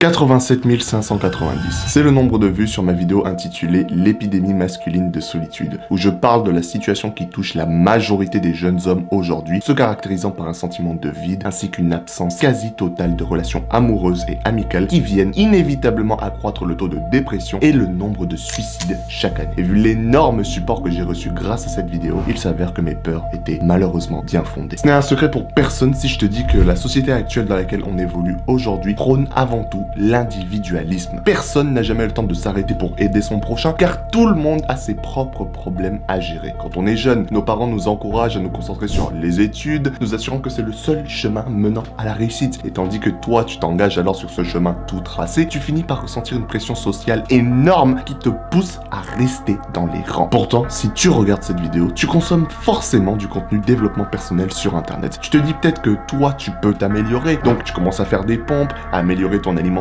87 590. C'est le nombre de vues sur ma vidéo intitulée L'épidémie masculine de solitude, où je parle de la situation qui touche la majorité des jeunes hommes aujourd'hui, se caractérisant par un sentiment de vide ainsi qu'une absence quasi totale de relations amoureuses et amicales qui viennent inévitablement accroître le taux de dépression et le nombre de suicides chaque année. Et vu l'énorme support que j'ai reçu grâce à cette vidéo, il s'avère que mes peurs étaient malheureusement bien fondées. Ce n'est un secret pour personne si je te dis que la société actuelle dans laquelle on évolue aujourd'hui prône avant tout l'individualisme. Personne n'a jamais le temps de s'arrêter pour aider son prochain, car tout le monde a ses propres problèmes à gérer. Quand on est jeune, nos parents nous encouragent à nous concentrer sur les études, nous assurant que c'est le seul chemin menant à la réussite. Et tandis que toi, tu t'engages alors sur ce chemin tout tracé, tu finis par ressentir une pression sociale énorme qui te pousse à rester dans les rangs. Pourtant, si tu regardes cette vidéo, tu consommes forcément du contenu développement personnel sur internet. Tu te dis peut-être que toi, tu peux t'améliorer, donc tu commences à faire des pompes, à améliorer ton alimentation,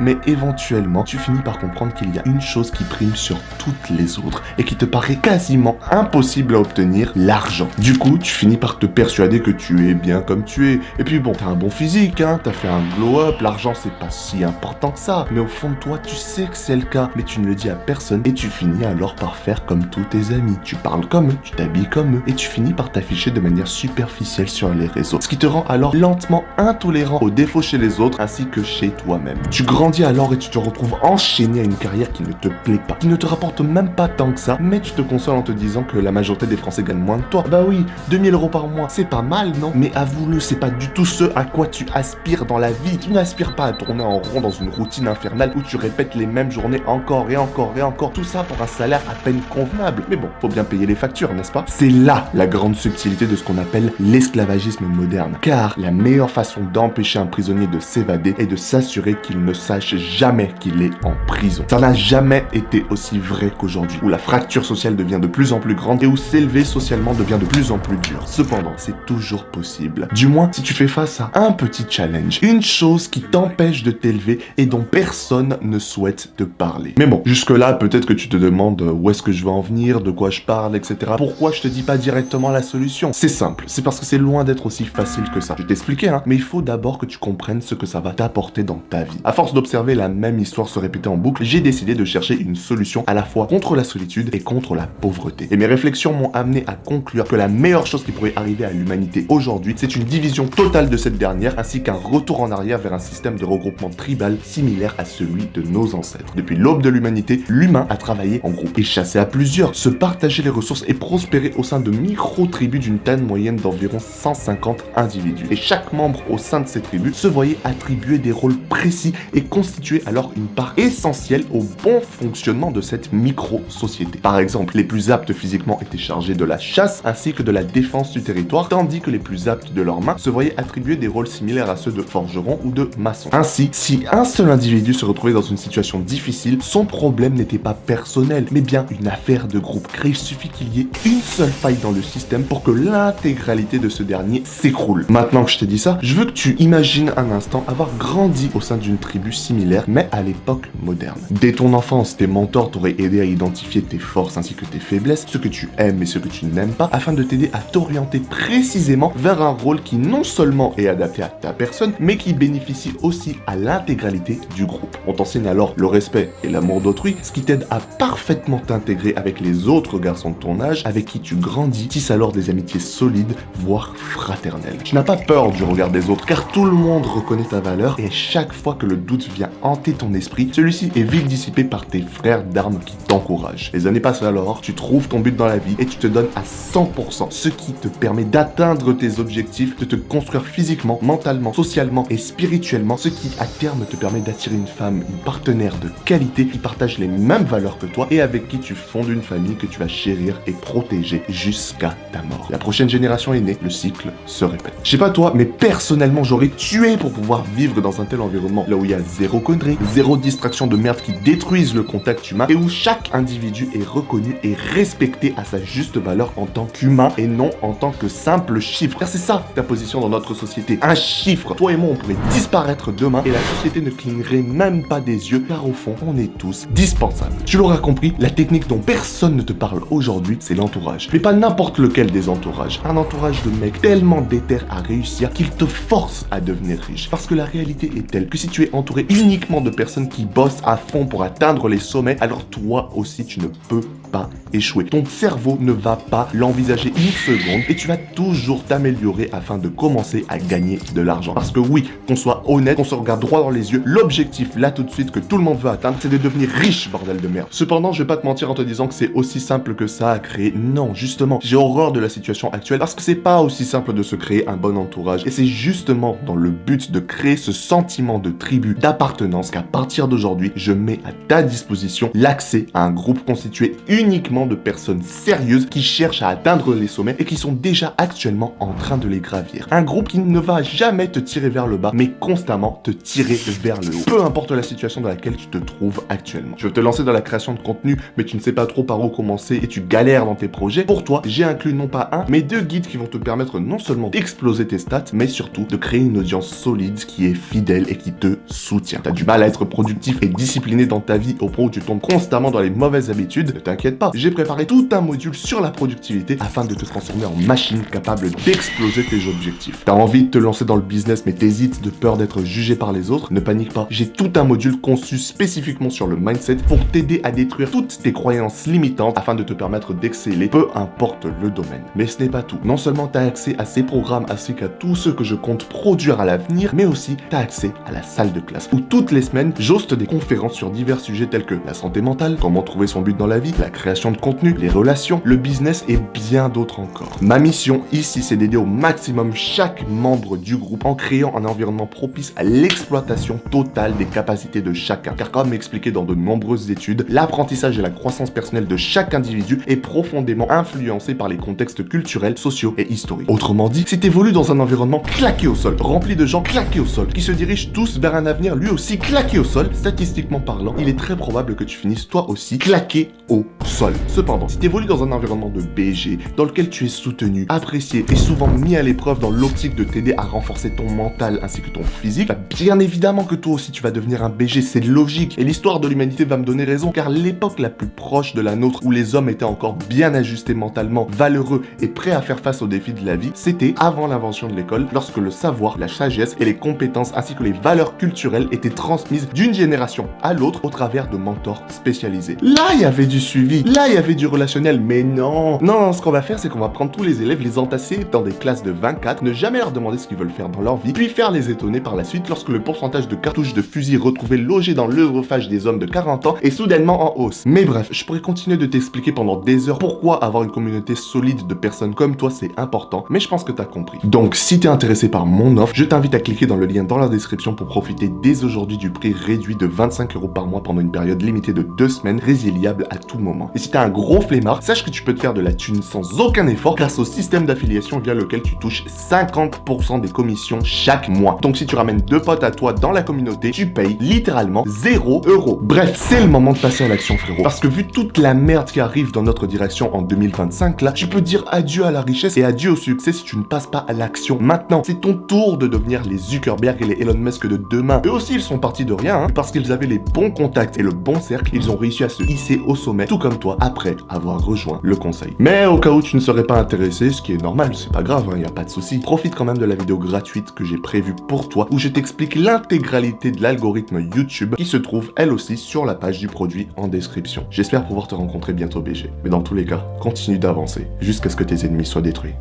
mais éventuellement, tu finis par comprendre qu'il y a une chose qui prime sur toutes les autres et qui te paraît quasiment impossible à obtenir, l'argent. Du coup, tu finis par te persuader que tu es bien comme tu es. Et puis bon, t'as un bon physique, hein, t'as fait un glow-up, l'argent c'est pas si important que ça. Mais au fond de toi, tu sais que c'est le cas, mais tu ne le dis à personne et tu finis alors par faire comme tous tes amis. Tu parles comme eux, tu t'habilles comme eux et tu finis par t'afficher de manière superficielle sur les réseaux. Ce qui te rend alors lentement intolérant aux défauts chez les autres ainsi que chez toi-même. Tu grandis alors et tu te retrouves enchaîné à une carrière qui ne te plaît pas, qui ne te rapporte même pas tant que ça, mais tu te consoles en te disant que la majorité des Français gagnent moins que toi. Bah oui, 2000 € par mois, c'est pas mal, non? Mais avoue-le, c'est pas du tout ce à quoi tu aspires dans la vie. Tu n'aspires pas à tourner en rond dans une routine infernale où tu répètes les mêmes journées encore et encore et encore, tout ça pour un salaire à peine convenable. Mais bon, faut bien payer les factures, n'est-ce pas? C'est là la grande subtilité de ce qu'on appelle l'esclavagisme moderne, car la meilleure façon d'empêcher un prisonnier de s'évader est de s'assurer qu'il ne sache jamais qu'il est en prison. Ça n'a jamais été aussi vrai qu'aujourd'hui, où la fracture sociale devient de plus en plus grande et où s'élever socialement devient de plus en plus dur. Cependant, c'est toujours possible. Du moins, si tu fais face à un petit challenge, une chose qui t'empêche de t'élever et dont personne ne souhaite te parler. Mais bon, jusque-là, peut-être que tu te demandes où est-ce que je veux en venir, de quoi je parle, etc. Pourquoi je te dis pas directement la solution? C'est simple, c'est parce que c'est loin d'être aussi facile que ça. Je vais t'expliquer, hein, mais il faut d'abord que tu comprennes ce que ça va t'apporter dans ta vie. À force d'observer la même histoire se répéter en boucle, j'ai décidé de chercher une solution à la fois contre la solitude et contre la pauvreté. Et mes réflexions m'ont amené à conclure que la meilleure chose qui pourrait arriver à l'humanité aujourd'hui, c'est une division totale de cette dernière, ainsi qu'un retour en arrière vers un système de regroupement tribal similaire à celui de nos ancêtres. Depuis l'aube de l'humanité, l'humain a travaillé en groupe et chassé à plusieurs, se partager les ressources et prospérer au sein de micro-tribus d'une taille moyenne d'environ 150 individus. Et chaque membre au sein de ces tribus se voyait attribuer des rôles précis et constituer alors une part essentielle au bon fonctionnement de cette micro-société. Par exemple, les plus aptes physiquement étaient chargés de la chasse ainsi que de la défense du territoire, tandis que les plus aptes de leurs mains se voyaient attribuer des rôles similaires à ceux de forgeron ou de maçon. Ainsi, si un seul individu se retrouvait dans une situation difficile, son problème n'était pas personnel, mais bien une affaire de groupe, car il suffit qu'il y ait une seule faille dans le système pour que l'intégralité de ce dernier s'écroule. Maintenant que je t'ai dit ça, je veux que tu imagines un instant avoir grandi au sein d'une tribu similaire, mais à l'époque moderne. Dès ton enfance, tes mentors t'auraient aidé à identifier tes forces ainsi que tes faiblesses, ce que tu aimes et ce que tu n'aimes pas, afin de t'aider à t'orienter précisément vers un rôle qui non seulement est adapté à ta personne, mais qui bénéficie aussi à l'intégralité du groupe. On t'enseigne alors le respect et l'amour d'autrui, ce qui t'aide à parfaitement t'intégrer avec les autres garçons de ton âge avec qui tu grandis, tisse alors des amitiés solides, voire fraternelles. Tu n'as pas peur du regard des autres, car tout le monde reconnaît ta valeur et chaque fois que le doute vient hanter ton esprit, celui-ci est vite dissipé par tes frères d'armes qui t'encouragent. Les années passent alors, tu trouves ton but dans la vie et tu te donnes à 100%, ce qui te permet d'atteindre tes objectifs, de te construire physiquement, mentalement, socialement et spirituellement, ce qui à terme te permet d'attirer une femme, une partenaire de qualité qui partage les mêmes valeurs que toi et avec qui tu fondes une famille que tu vas chérir et protéger jusqu'à ta mort. La prochaine génération est née, le cycle se répète. Je sais pas toi, mais personnellement j'aurais tué pour pouvoir vivre dans un tel environnement, là où il y a zéro connerie, zéro distraction de merde qui détruisent le contact humain et où chaque individu est reconnu et respecté à sa juste valeur en tant qu'humain et non en tant que simple chiffre. Car c'est ça ta position dans notre société, un chiffre. Toi et moi on pourrait disparaître demain et la société ne clignerait même pas des yeux, car au fond on est tous dispensables. Tu l'auras compris, la technique dont personne ne te parle aujourd'hui, c'est l'entourage. Mais pas n'importe lequel des entourages. Un entourage de mecs tellement déter à réussir qu'ils te forcent à devenir riche. Parce que la réalité est telle que si si tu es entouré uniquement de personnes qui bossent à fond pour atteindre les sommets, alors toi aussi tu ne peux pas échouer. Ton cerveau ne va pas l'envisager une seconde et tu vas toujours t'améliorer afin de commencer à gagner de l'argent. Parce que oui, qu'on soit honnête, qu'on se regarde droit dans les yeux, l'objectif là tout de suite que tout le monde veut atteindre, c'est de devenir riche, bordel de merde. Cependant, je vais pas te mentir en te disant que c'est aussi simple que ça à créer. Non, justement, j'ai horreur de la situation actuelle parce que c'est pas aussi simple de se créer un bon entourage. Et c'est justement dans le but de créer ce sentiment de tribu, d'appartenance qu'à partir d'aujourd'hui, je mets à ta disposition l'accès à un groupe constitué uniquement de personnes sérieuses qui cherchent à atteindre les sommets et qui sont déjà actuellement en train de les gravir. Un groupe qui ne va jamais te tirer vers le bas, mais constamment te tirer vers le haut. Peu importe la situation dans laquelle tu te trouves actuellement. Je veux te lancer dans la création de contenu, mais tu ne sais pas trop par où commencer et tu galères dans tes projets. Pour toi, j'ai inclus non pas un, mais 2 guides qui vont te permettre non seulement d'exploser tes stats, mais surtout de créer une audience solide qui est fidèle et qui te soutient. T'as du mal à être productif et discipliné dans ta vie au point où tu tombes constamment dans les mauvaises habitudes, ne t'inquiète pas. J'ai préparé tout un module sur la productivité afin de te transformer en machine capable d'exploser tes objectifs. T'as envie de te lancer dans le business mais t'hésites de peur d'être jugé par les autres? Ne panique pas. J'ai tout un module conçu spécifiquement sur le mindset pour t'aider à détruire toutes tes croyances limitantes afin de te permettre d'exceller, peu importe le domaine. Mais ce n'est pas tout. Non seulement t'as accès à ces programmes ainsi qu'à tous ceux que je compte produire à l'avenir, mais aussi t'as accès à la salle de classe où toutes les semaines, j'hoste des conférences sur divers sujets tels que la santé mentale, comment trouver son but dans la vie, la création de contenu, les relations, le business et bien d'autres encore. Ma mission ici, c'est d'aider au maximum chaque membre du groupe en créant un environnement propice à l'exploitation totale des capacités de chacun. Car comme expliqué dans de nombreuses études, l'apprentissage et la croissance personnelle de chaque individu est profondément influencé par les contextes culturels, sociaux et historiques. Autrement dit, si t'évolues dans un environnement claqué au sol, rempli de gens claqués au sol, qui se dirigent tous vers un avenir lui aussi claqué au sol, statistiquement parlant, il est très probable que tu finisses toi aussi claqué au sol. Cependant, si t'évolues dans un environnement de BG, dans lequel tu es soutenu, apprécié et souvent mis à l'épreuve dans l'optique de t'aider à renforcer ton mental ainsi que ton physique, bah bien évidemment que toi aussi tu vas devenir un BG, c'est logique. Et l'histoire de l'humanité va me donner raison, car l'époque la plus proche de la nôtre où les hommes étaient encore bien ajustés mentalement, valeureux et prêts à faire face aux défis de la vie, c'était avant l'invention de l'école, lorsque le savoir, la sagesse et les compétences ainsi que les valeurs culturelles étaient transmises d'une génération à l'autre au travers de mentors spécialisés. Là, il y avait du suivi, là, il y avait du relationnel, mais non, ce qu'on va faire, c'est qu'on va prendre tous les élèves, les entasser dans des classes de 24, ne jamais leur demander ce qu'ils veulent faire dans leur vie, puis faire les étonner par la suite lorsque le pourcentage de cartouches de fusil retrouvées logées dans l'œsophage des hommes de 40 ans est soudainement en hausse. Mais bref, je pourrais continuer de t'expliquer pendant des heures pourquoi avoir une communauté solide de personnes comme toi c'est important, mais je pense que t'as compris. Donc si t'es intéressé par mon offre, je t'invite à cliquer dans le lien dans la description pour profiter dès aujourd'hui du prix réduit de 25 € par mois pendant une période limitée de 2 semaines, résiliable à tout moment. Et si t'as un gros flemmard, sache que tu peux te faire de la thune sans aucun effort grâce au système d'affiliation via lequel tu touches 50% des commissions chaque mois. Donc si tu ramènes 2 potes à toi dans la communauté, tu payes littéralement 0 €. Bref, c'est le moment de passer à l'action, frérot. Parce que vu toute la merde qui arrive dans notre direction en 2025 là, tu peux dire adieu à la richesse et adieu au succès si tu ne passes pas à l'action maintenant. C'est ton tour de devenir les Zuckerberg et les Elon Musk de demain. Eux aussi ils sont partis de rien, hein, parce qu'ils avaient les bons contacts et le bon cercle, ils ont réussi à se hisser au sommet, tout comme toi, après avoir rejoint le conseil. Mais au cas où tu ne serais pas intéressé, ce qui est normal, c'est pas grave, hein, y a pas de souci. Profite quand même de la vidéo gratuite que j'ai prévue pour toi, où je t'explique l'intégralité de l'algorithme YouTube qui se trouve elle aussi sur la page du produit en description. J'espère pouvoir te rencontrer bientôt BG. Mais dans tous les cas, continue d'avancer jusqu'à ce que tes ennemis soient détruits.